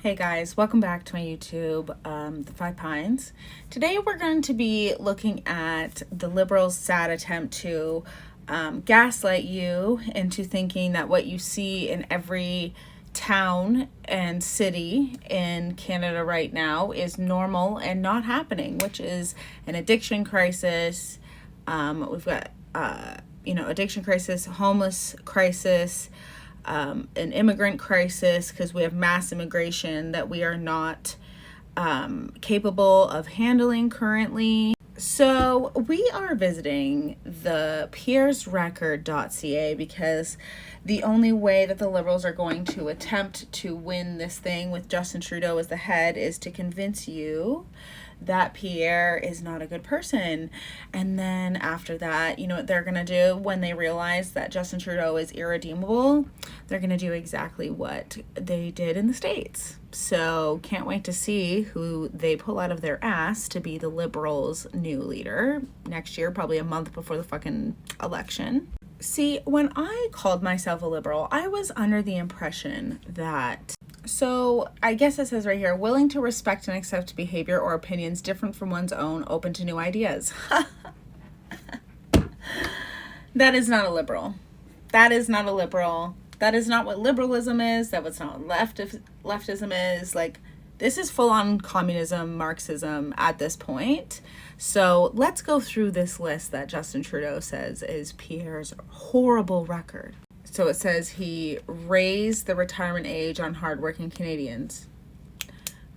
Hey guys, welcome back to my YouTube, The Five Pines. Today we're going to be looking at the liberals' sad attempt to gaslight you into thinking that what you see in every town and city in Canada right now is normal and not happening, which is an addiction crisis. We've got, addiction crisis, homeless crisis, an immigrant crisis because we have mass immigration that we are not capable of handling currently. So we are visiting the PIERRESrecord.ca because the only way that the Liberals are going to attempt to win this thing with Justin Trudeau as the head is to convince you that Pierre is not a good person. And then after that, you know what they're going to do when they realize that Justin Trudeau is irredeemable? They're going to do exactly what they did in the States. So can't wait to see who they pull out of their ass to be the Liberals' new leader next year, probably a month before the fucking election. See, when I called myself a liberal, I was under the impression that, so I guess it says right here, willing to respect and accept behavior or opinions different from one's own, open to new ideas. That is not a liberal. That is not a liberal. That is not what liberalism is. That was not what leftism is. Like, this is full-on communism, Marxism at this point. So let's go through this list that Justin Trudeau says is Pierre's horrible record. So it says he raised the retirement age on hardworking Canadians.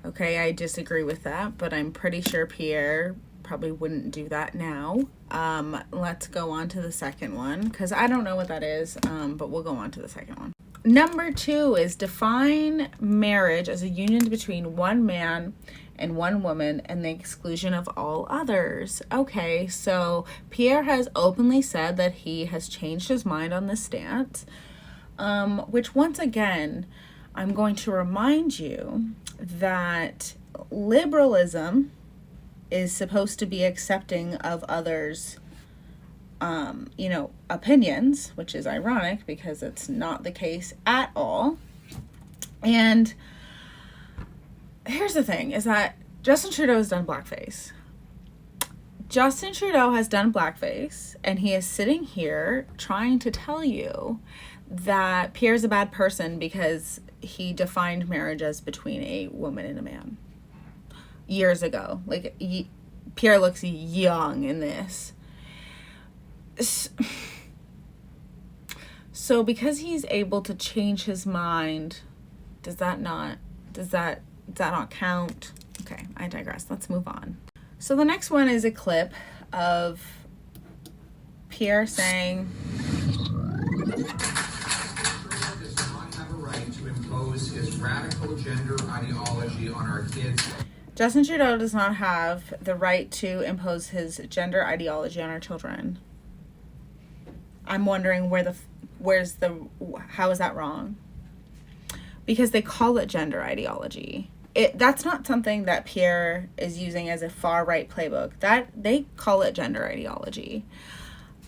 Okay, I disagree with that, but I'm pretty sure Pierre probably wouldn't do that now. Let's go on to the second one, because I don't know what that is, but we'll go on to the second one. Number 2 is define marriage as a union between one man and one woman and the exclusion of all others. Okay, so Pierre has openly said that he has changed his mind on this stance, which once again, I'm going to remind you that liberalism is supposed to be accepting of others' opinions, which is ironic because it's not the case at all. And here's the thing, is that Justin Trudeau has done blackface. Justin Trudeau has done blackface, and he is sitting here trying to tell you that Pierre's a bad person because he defined marriage as between a woman and a man years ago. Like, Pierre looks young in this. So because he's able to change his mind, does that not count? Okay, I digress. Let's move on. So the next one is a clip of Pierre saying, does not have a right to impose his radical gender ideology on our kids. Justin Trudeau does not have the right to impose his gender ideology on our children. I'm wondering how is that wrong? Because they call it gender ideology. That's not something that Pierre is using as a far right playbook. That they call it gender ideology.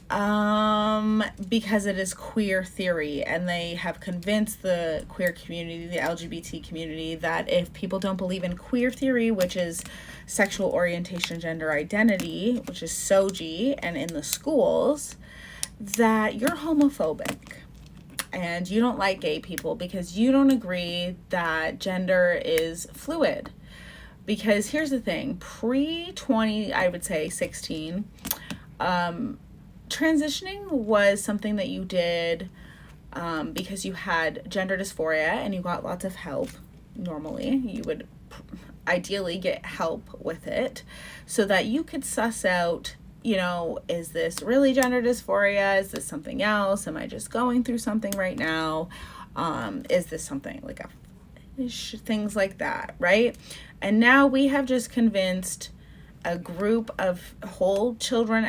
Because it is queer theory, and they have convinced the queer community, the LGBT community, that if people don't believe in queer theory, which is sexual orientation, gender identity, which is SOGI, and in the schools, that you're homophobic and you don't like gay people because you don't agree that gender is fluid. Because here's the thing, pre-20, I would say 16, transitioning was something that you did because you had gender dysphoria and you got lots of help. Normally, you would ideally get help with it so that you could suss out, is this really gender dysphoria? Is this something else? Am I just going through something right now? Is this something like things like that, right? And now we have just convinced a group of whole children,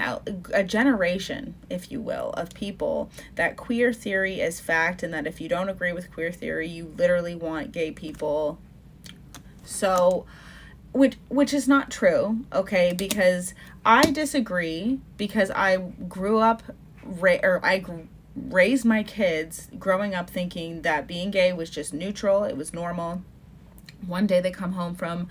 a generation, if you will, of people that queer theory is fact, and that if you don't agree with queer theory, you literally want gay people. So, which is not true, okay? Because I disagree, because I grew up, raised my kids growing up thinking that being gay was just neutral, it was normal. One day they come home from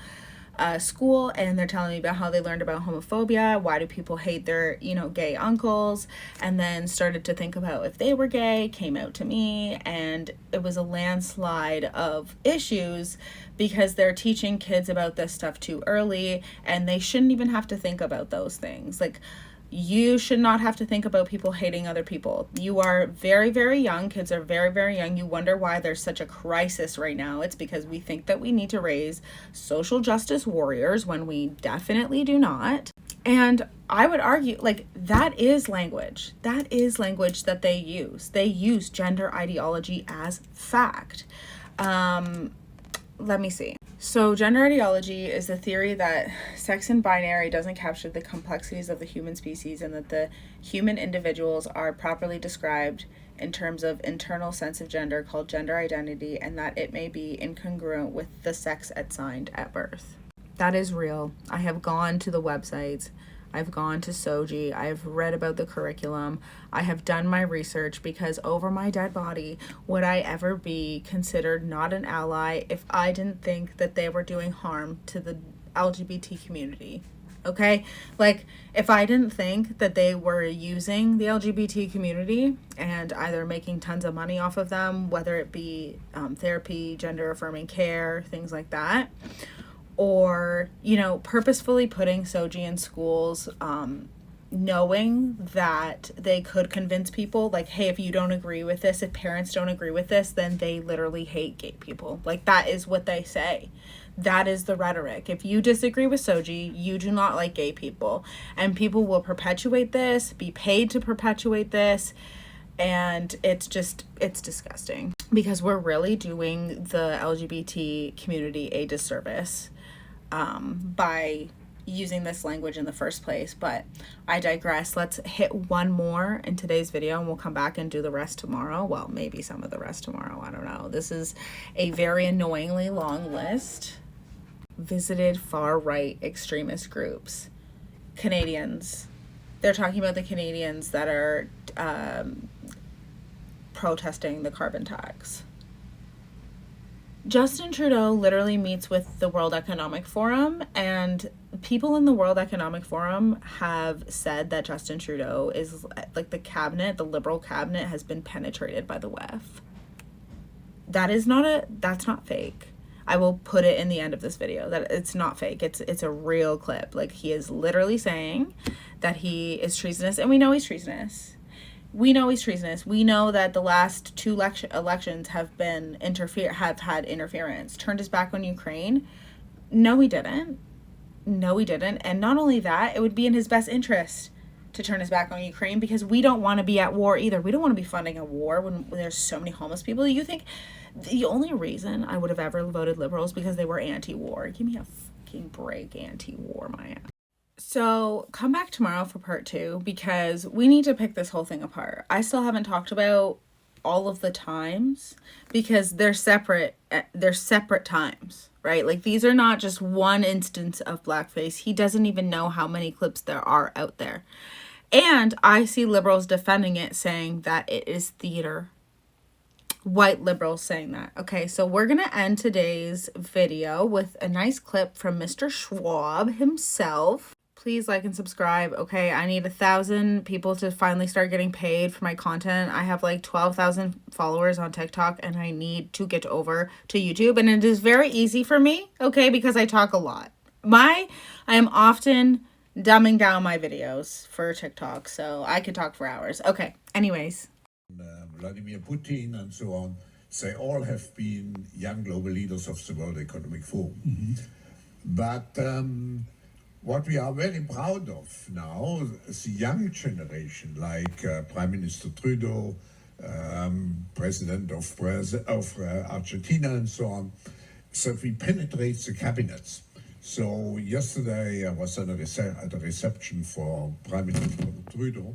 school and they're telling me about how they learned about homophobia, why do people hate their, gay uncles, and then started to think about if they were gay, came out to me, and it was a landslide of issues because they're teaching kids about this stuff too early, and they shouldn't even have to think about those things. Like, you should not have to think about people hating other people. You are very, very young. Kids are very, very young. You wonder why there's such a crisis right now. It's because we think that we need to raise social justice warriors when we definitely do not. And I would argue, like, that is language. That is language that they use. They use gender ideology as fact. Let me see. So gender ideology is the theory that sex and binary doesn't capture the complexities of the human species, and that the human individuals are properly described in terms of internal sense of gender called gender identity, and that it may be incongruent with the sex assigned at birth. That is real. I have gone to the websites. I've gone to SOGI. I've read about the curriculum. I have done my research, because over my dead body, would I ever be considered not an ally if I didn't think that they were doing harm to the LGBT community? Okay? Like, if I didn't think that they were using the LGBT community and either making tons of money off of them, whether it be therapy, gender affirming care, things like that, or, purposefully putting SOGI in schools, knowing that they could convince people, like, hey, if you don't agree with this, if parents don't agree with this, then they literally hate gay people. Like, that is what they say. That is the rhetoric. If you disagree with SOGI, you do not like gay people. And people will perpetuate this, be paid to perpetuate this. And it's disgusting, because we're really doing the LGBT community a disservice by using this language in the first place. But I digress. Let's hit one more in today's video, and we'll come back and do the rest tomorrow. Well, maybe some of the rest tomorrow. I don't know. This is a very annoyingly long list. Visited far-right extremist groups. Canadians. They're talking about the Canadians that are protesting the carbon tax. Justin Trudeau literally meets with the World Economic Forum, and people in the World Economic Forum have said that Justin Trudeau is, like, the Liberal cabinet has been penetrated by the WEF. That's not fake. I will put it in the end of this video that it's not fake. It's a real clip. Like, he is literally saying that he is treasonous, and we know he's treasonous. We know he's treasonous. We know that the last two elections have had interference. Turned his back on Ukraine. No, he didn't. And not only that, it would be in his best interest to turn his back on Ukraine, because we don't want to be at war either. We don't want to be funding a war when there's so many homeless people. You think the only reason I would have ever voted Liberal is because they were anti-war? Give me a fucking break, anti-war, my ass. So come back tomorrow for part 2, because we need to pick this whole thing apart. I still haven't talked about all of the times, because they're separate times, right? Like, these are not just one instance of blackface. He doesn't even know how many clips there are out there. And I see liberals defending it, saying that it is theater. White liberals saying that. Okay, so we're going to end today's video with a nice clip from Mr. Schwab himself. Please like and subscribe. Okay, I need 1,000 people to finally start getting paid for my content. I have like 12,000 followers on TikTok, and I need to get over to YouTube. And it is very easy for me, okay, because I talk a lot. I am often dumbing down my videos for TikTok, so I could talk for hours. Okay, anyways. Vladimir Putin and so on, they all have been young global leaders of the World Economic Forum. Mm-hmm. But what we are very proud of now is the young generation, like Prime Minister Trudeau, President of Argentina and so on, that we penetrate the cabinets. So yesterday I was at a reception for Prime Minister Trudeau.